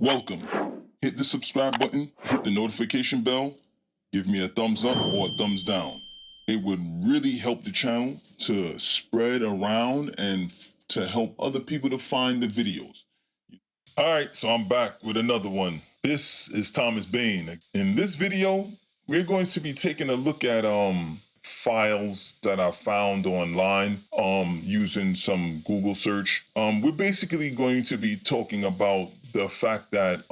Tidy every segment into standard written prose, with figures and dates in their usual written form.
Welcome. Hit the subscribe button, hit the notification bell, give me a thumbs up or a thumbs down. It would really help the channel to spread around and to help other people to find the videos. All right, so I'm back with another one. This is Thomas Bain. In this video, we're going to be taking a look at files that I found online using some Google search. We're basically going to be talking about the fact that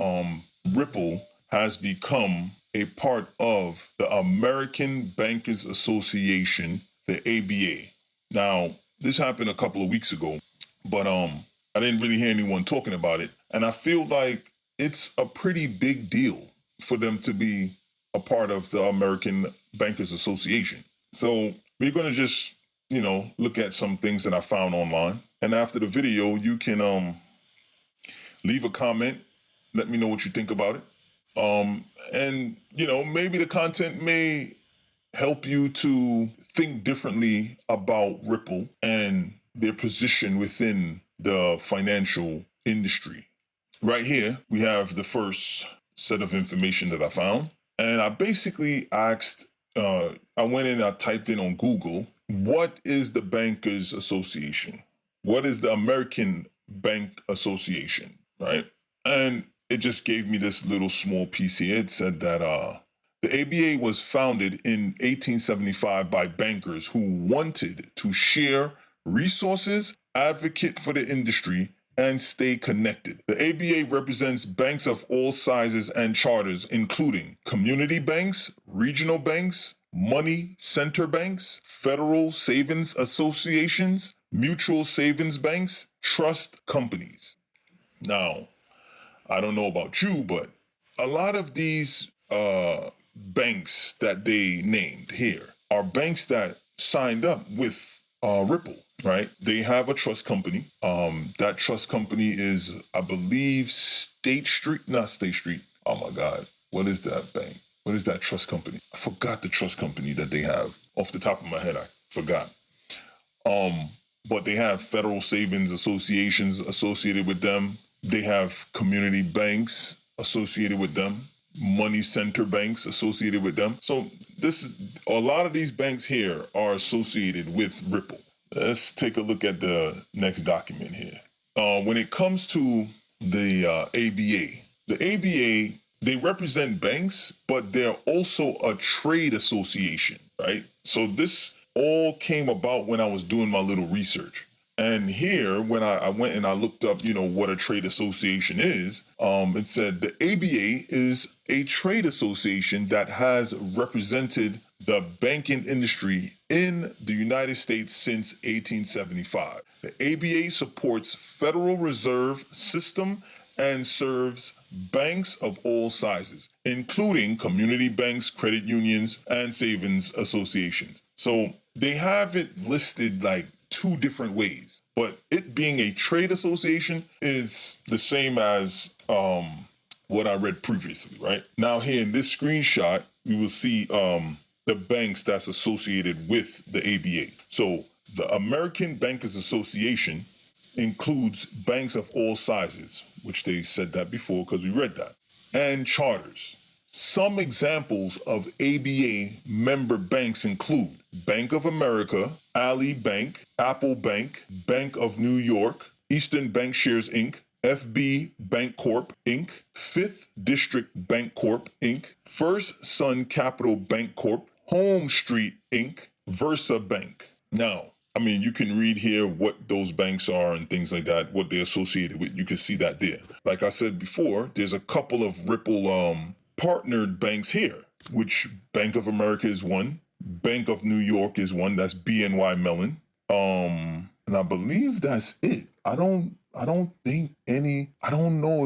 Ripple has become a part of the American Bankers Association, the ABA. Now, this happened a couple of weeks ago, but I didn't really hear anyone talking about it. And I feel like it's a pretty big deal for them to be a part of the American Bankers Association. So we're going to just, look at some things that I found online. And after the video, you can leave a comment. Let me know what you think about it. And, maybe the content may help you to think differently about Ripple and their position within the financial industry. Right here, we have the first set of information that I found. And I basically asked, I went in, I typed in on Google, what is the Bankers Association? What is the American Bank Association, right? And it just gave me this little small piece here. It said that the ABA was founded in 1875 by bankers who wanted to share resources, advocate for the industry, and stay connected. The ABA represents banks of all sizes and charters, including community banks, regional banks, money center banks, federal savings associations, mutual savings banks, trust companies. Now, I don't know about you, but a lot of these banks that they named here are banks that signed up with Ripple, right? They have a trust company. That trust company is, I believe, State Street. Oh my God. What is that bank? What is that trust company? I forgot the trust company that they have. Off the top of my head, I forgot. But they have federal savings associations associated with them. They have community banks associated with them, money center banks associated with them. So a lot of these banks here are associated with Ripple. Let's take a look at the next document here. When it comes to the ABA, they represent banks, but they're also a trade association, right? So this all came about when I was doing my little research. And here, when I went and I looked up, what a trade association is, it said the ABA is a trade association that has represented the banking industry in the United States since 1875. The ABA supports Federal Reserve System and serves banks of all sizes, including community banks, credit unions, and savings associations. So they have it listed like two different ways, but it being a trade association is the same as what I read previously, right? Now here in this screenshot, we will see the banks that's associated with the ABA. So the American Bankers Association includes banks of all sizes, which they said that before because we read that, and charters. Some examples of ABA member banks include Bank of America, Ally Bank, Apple Bank, Bank of New York, Eastern Bankshares Inc., FB Bank Corp. Inc., Fifth District Bank Corp. Inc., First Sun Capital Bank Corp., Home Street Inc., Versa Bank. Now, you can read here what those banks are and things like that, what they're associated with. You can see that there. Like I said before, there's a couple of Ripple partnered banks here, which Bank of America is one, Bank of New York is one, that's BNY Mellon. And I believe that's it. I don't know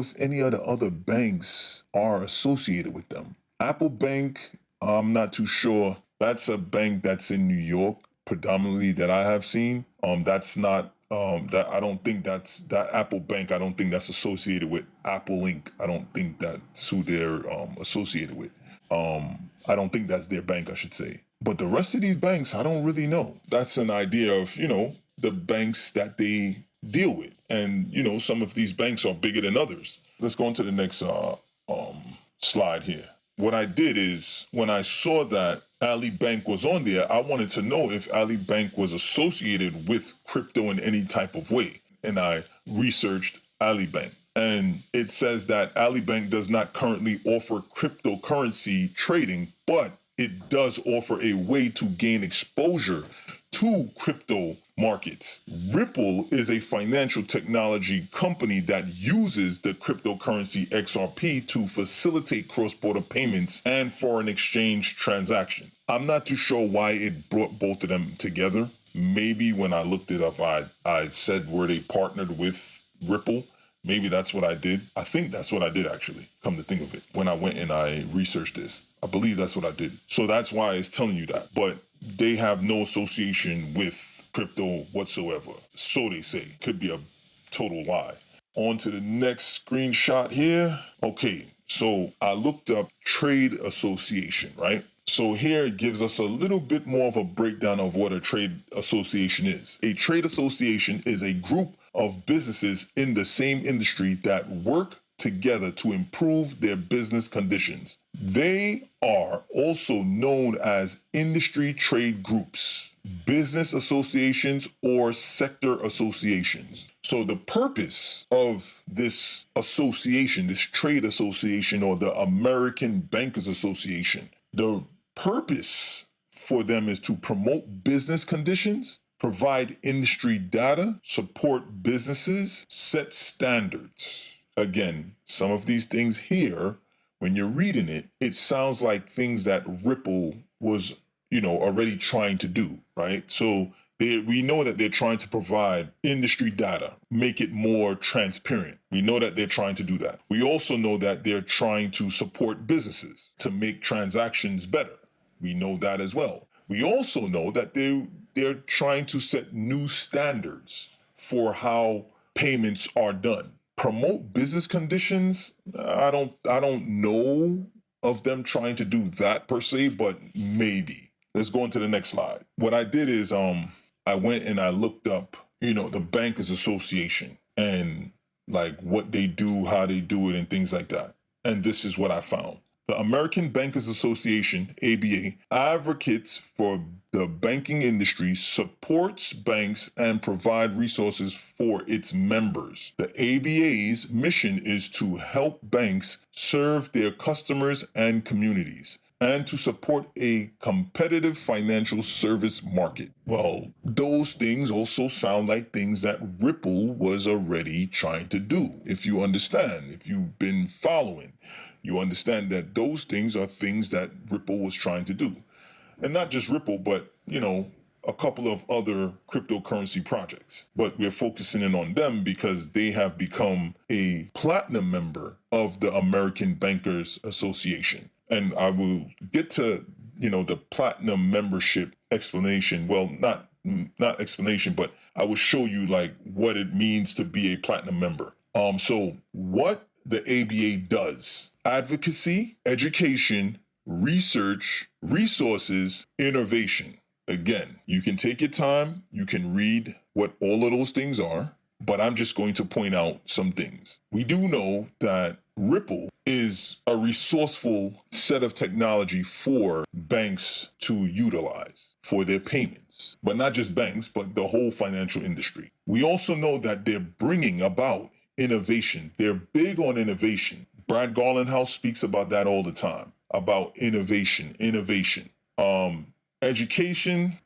if any of the other banks are associated with them. Apple Bank, I'm not too sure. That's a bank that's in New York, predominantly that I have seen. That's not that I don't think that's that Apple Bank. I don't think that's associated with Apple Inc. I don't think that's who they're associated with. I don't think that's their bank, I should say. But the rest of these banks, I don't really know. That's an idea of, the banks that they deal with. And, some of these banks are bigger than others. let's go into the next slide here. What I did is, when I saw that Ali Bank was on there, I wanted to know if Ali Bank was associated with crypto in any type of way. And I researched Ali Bank. And it says that Ali Bank does not currently offer cryptocurrency trading, but it does offer a way to gain exposure to crypto markets. Ripple is a financial technology company that uses the cryptocurrency XRP to facilitate cross-border payments and foreign exchange transactions. I'm not too sure why it brought both of them together. Maybe when I looked it up, I said where they partnered with Ripple. Maybe that's what I did. I think that's what I did, actually, come to think of it. When I went and I researched this, I believe that's what I did. So that's why it's telling you that. But they have no association with crypto whatsoever. So they say. Could be a total lie. On to the next screenshot here. Okay, so I looked up trade association, right? So here it gives us a little bit more of a breakdown of what a trade association is. A trade association is a group of businesses in the same industry that work together to improve their business conditions. They are also known as industry trade groups, business associations, or sector associations. So the purpose of this association, this trade association, or the American Bankers Association, the purpose for them is to promote business conditions, provide industry data, support businesses, set standards. Again, some of these things here, when you're reading it, it sounds like things that Ripple was, already trying to do, right? So we know that they're trying to provide industry data, make it more transparent. We know that they're trying to do that. We also know that they're trying to support businesses to make transactions better. We know that as well. We also know that they're trying to set new standards for how payments are done. Promote business conditions. I don't know of them trying to do that per se, but maybe. Let's go into the next slide. What I did is I went and I looked up, the Bankers Association and like what they do, how they do it, and things like that. And this is what I found. The American Bankers Association, ABA, advocates for the banking industry, supports banks, and provide resources for its members. The ABA's mission is to help banks serve their customers and communities, and to support a competitive financial service market. Well, those things also sound like things that Ripple was already trying to do. If you understand, if you've been following, you understand that those things are things that Ripple was trying to do. And not just Ripple, but, a couple of other cryptocurrency projects. But we're focusing in on them because they have become a platinum member of the American Bankers Association. And I will get to, the platinum membership explanation. Well, not explanation, but I will show you like what it means to be a platinum member. So what the ABA does: advocacy, education, research, resources, innovation. Again, you can take your time, you can read what all of those things are, but I'm just going to point out some things. We do know that Ripple is a resourceful set of technology for banks to utilize for their payments, but not just banks, but the whole financial industry. We also know that they're bringing about innovation. They're big on innovation. Brad Garlinghouse speaks about that all the time, about innovation. Education,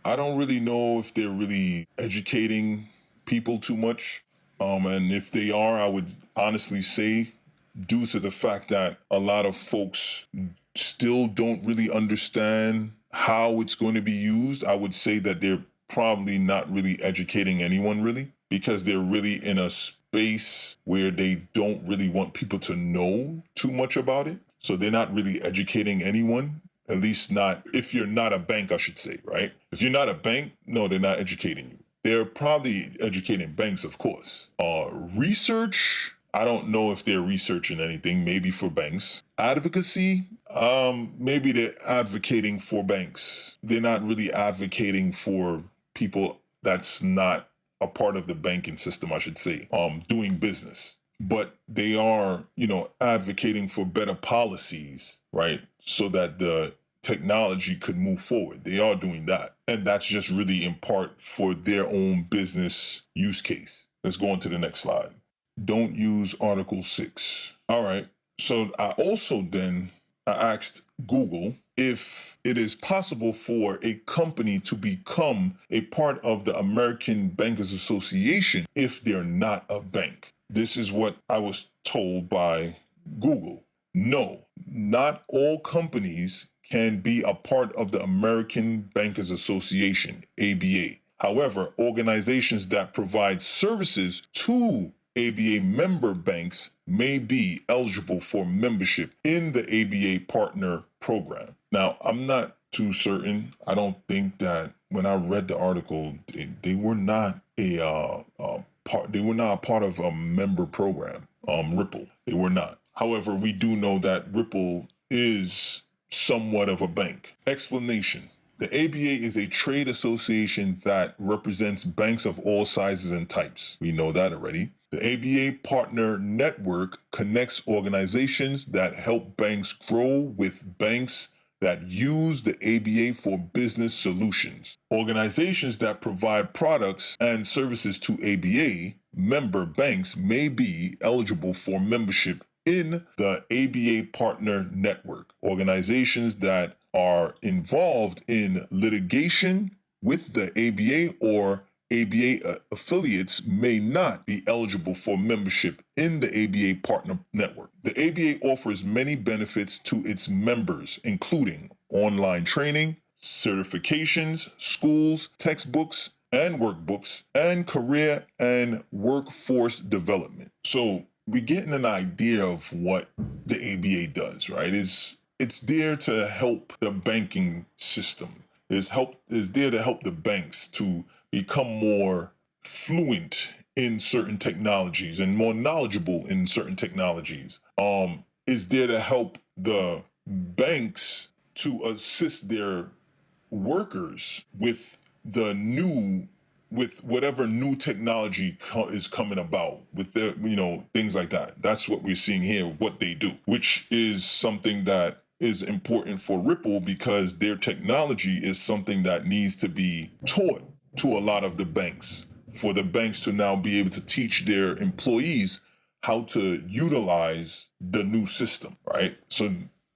I don't really know if they're really educating people too much. And if they are, I would honestly say, due to the fact that a lot of folks still don't really understand how it's going to be used, I would say that they're probably not really educating anyone really, because they're really in a space where they don't really want people to know too much about it. So they're not really educating anyone, at least not if you're not a bank, I should say, right? If you're not a bank, no, they're not educating you. They're probably educating banks, of course. Research, I don't know if they're researching anything, maybe for banks. Advocacy, maybe they're advocating for banks. They're not really advocating for people that's not a part of the banking system, I should say, doing business. but they are, advocating for better policies, right? So that the technology could move forward. They are doing that. And that's just really in part for their own business use case. Let's go on to the next slide. Don't use Article 6. All right. So I asked Google if it is possible for a company to become a part of the American Bankers Association if they're not a bank. This is what I was told by Google. No, not all companies can be a part of the American Bankers Association, ABA. However, organizations that provide services to ABA member banks may be eligible for membership in the ABA partner program. Now, I'm not too certain. I don't think that when I read the article, they were not part. They were not a part of a member program. Ripple, they were not. However, we do know that Ripple is somewhat of a bank. Explanation. The ABA is a trade association that represents banks of all sizes and types. We know that already. The ABA Partner Network connects organizations that help banks grow with banks that use the ABA for business solutions. Organizations that provide products and services to ABA member banks may be eligible for membership in the ABA Partner Network. Organizations that are involved in litigation with the ABA or ABA affiliates may not be eligible for membership in the ABA Partner Network. The ABA offers many benefits to its members, including online training, certifications, schools, textbooks, and workbooks, and career and workforce development. So we're getting an idea of what the ABA does, right? It's there to help the banking system. It's there to help the banks to become more fluent in certain technologies and more knowledgeable in certain technologies. Is there to help the banks to assist their workers with whatever new technology is coming about with the things like that. That's what we're seeing here, what they do, which is something that is important for Ripple because their technology is something that needs to be taught to a lot of the banks, for the banks to now be able to teach their employees how to utilize the new system, right? So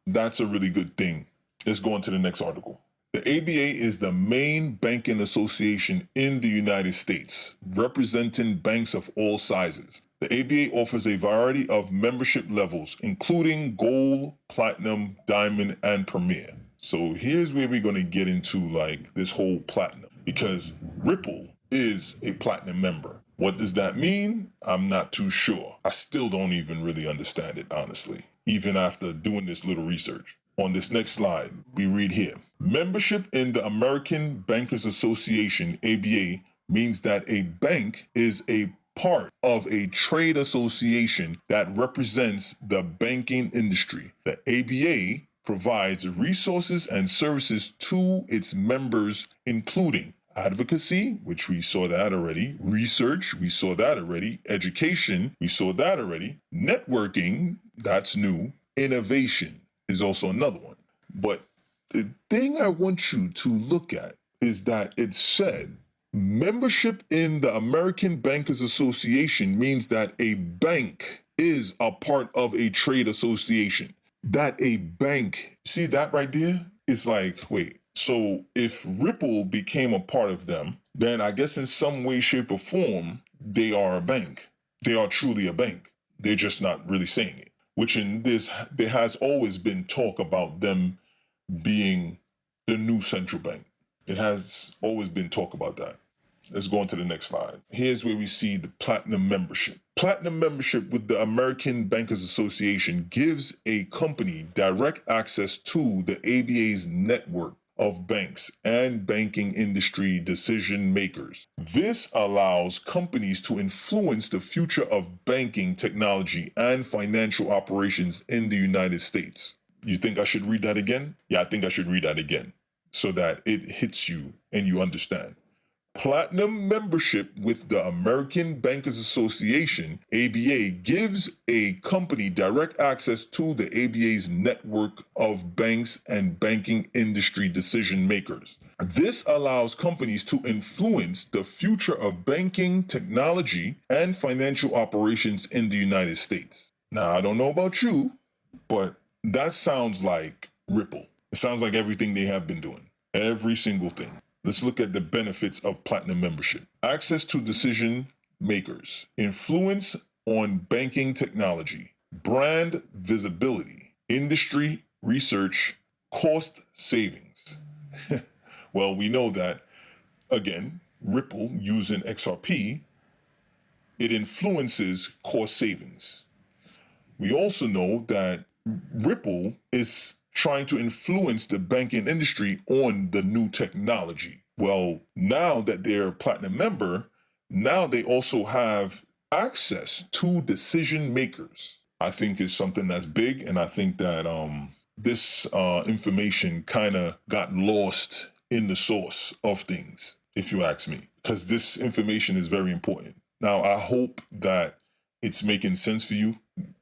that's a really good thing. Let's go on to the next article. The ABA is the main banking association in the United States, representing banks of all sizes. The ABA offers a variety of membership levels, including gold, platinum, diamond, and premier. So here's where we're going to get into like this whole platinum, because Ripple is a platinum member. What does that mean? I'm not too sure. I still don't even really understand it, honestly, even after doing this little research. On this next slide, we read here, membership in the American Bankers Association, ABA, means that a bank is a part of a trade association that represents the banking industry. The ABA provides resources and services to its members, including advocacy, which we saw that already, research, we saw that already, education, we saw that already, networking, that's new, innovation is also another one. But the thing I want you to look at is that it said membership in the American Bankers Association means that a bank is a part of a trade association. That a bank, see that right there? It's like, wait, so if Ripple became a part of them, then I guess in some way, shape, or form, they are a bank. They are truly a bank. They're just not really saying it. Which in this, there has always been talk about them being the new central bank. It has always been talk about that. Let's go on to the next slide. Here's where we see the platinum membership. Platinum membership with the American Bankers Association gives a company direct access to the ABA's network of banks and banking industry decision makers. This allows companies to influence the future of banking technology and financial operations in the United States. You think I should read that again? Yeah, I think I should read that again so that it hits you and you understand. Platinum membership with the American Bankers Association, ABA, gives a company direct access to the ABA's network of banks and banking industry decision makers. This allows companies to influence the future of banking, technology, and financial operations in the United States. Now, I don't know about you, but that sounds like Ripple. It sounds like everything they have been doing. Every single thing. Let's look at the benefits of Platinum membership. Access to decision makers, influence on banking technology, brand visibility, industry research, cost savings. Well, we know that, again, Ripple using XRP, it influences cost savings. We also know that Ripple is trying to influence the banking industry on the new technology. Well, now that they're a platinum member, now they also have access to decision makers. I think is something that's big, and I think that this information kind of got lost in the source of things, if you ask me, because this information is very important. Now, I hope that it's making sense for you,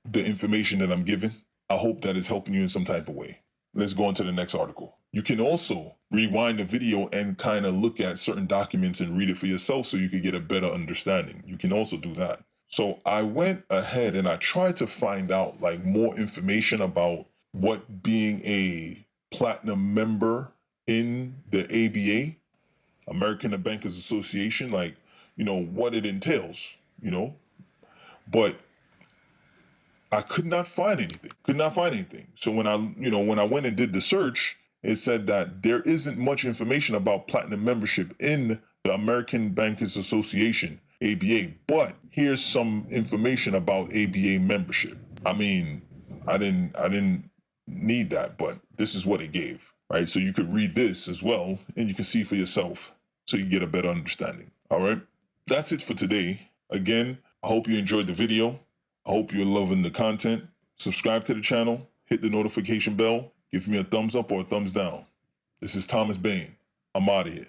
the information that I'm giving. I hope that it's helping you in some type of way. Let's go on to the next article. You can also rewind the video and kind of look at certain documents and read it for yourself so you can get a better understanding. You can also do that. So I went ahead and I tried to find out like more information about what being a platinum member in the ABA, American Bankers Association, like, what it entails, but I could not find anything. So when I went and did the search, it said that there isn't much information about platinum membership in the American Bankers Association, ABA, but here's some information about ABA membership. I mean, I didn't need that, but this is what it gave, right? So you could read this as well, and you can see for yourself so you get a better understanding. All right, that's it for today. Again, I hope you enjoyed the video. I hope you're loving the content. Subscribe to the channel, hit the notification bell, give me a thumbs up or a thumbs down. This is Thomas Bain. I'm out of here.